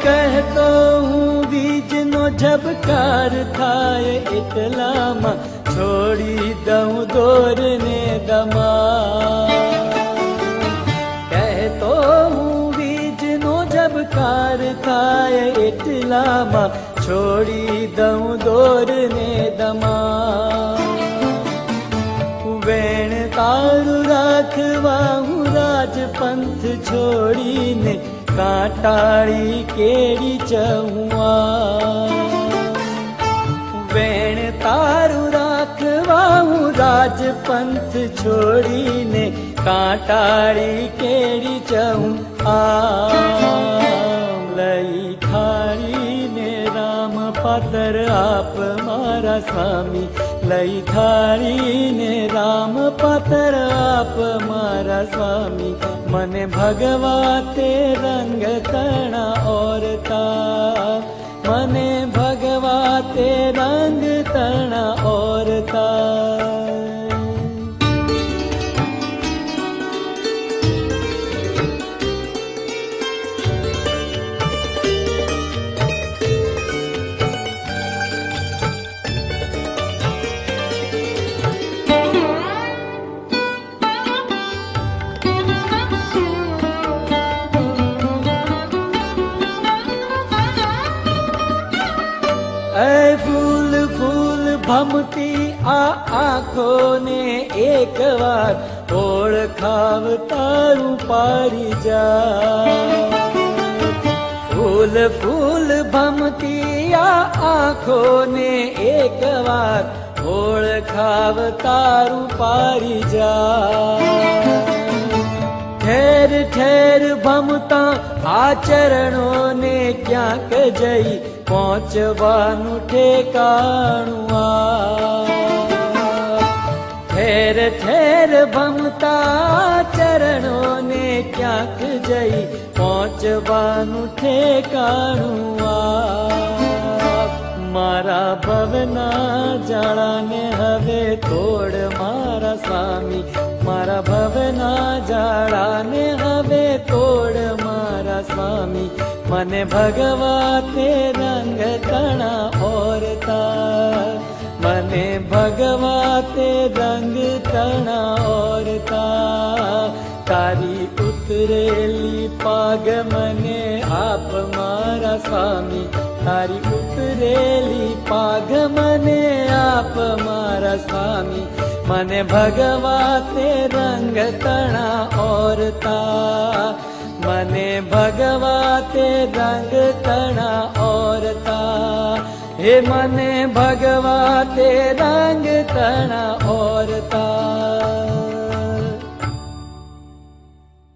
કહેતો હું બીજનો ઝબકાર થાય એટલામાં છોડી દઉં દોરને દમા કહેતો હું બીજનો ઝબકાર થાય એટલામાં છોડી દઉં દોરને દમા વેણ તારું રાખવા હું રાજપંથ છોડીને કાંટાળી કેડી ચહુઆ વેણ તારું રાખવા હું રાજપંથ છોડીને કાંટાળી કેડી ચહું આમ લઈ થાળીને રામ પાતર આપ મારા સ્વામી લઈ થાળીને રામ પાતર આપ મારા સ્વામી મને ભગવા તે રંગ તણા ઓરતા મને ભગવા તે રંગ તણા ઓરતા फूल फूल भमती आ आँखों ने एक बार ओळखाव तारू पारी जा फूल फूल भमती आ आँखों ने एक बार ओळखाव तारू पारी जा ठेर ठेर भमता आचरणों ने क्यांक जई पहुंचवानु ठेकाणुं ठेर ठेर भमता चरणों ने क्यांक जई पहुंचवानु ठेकाणुं मारा भवना जाळाने हवे तोड़ मारा स्वामी मारा भवना जाळाने हवे तोड़ मारा स्वामी મને ભગવા તે રંગ તણા ઓરતા મને ભગવા તે રંગ તણા ઓરતા તારી ઉતરેલી પાગ મને આપ મારા સ્વામી તારી ઉતરેલી પાગ મને આપ મારા સ્વામી મને ભગવા તે રંગ તણા ઓરતા મને ભગવા તે રંગ તણા ઓરતા હે મને ભગવા તે રંગ તણા ઓરતા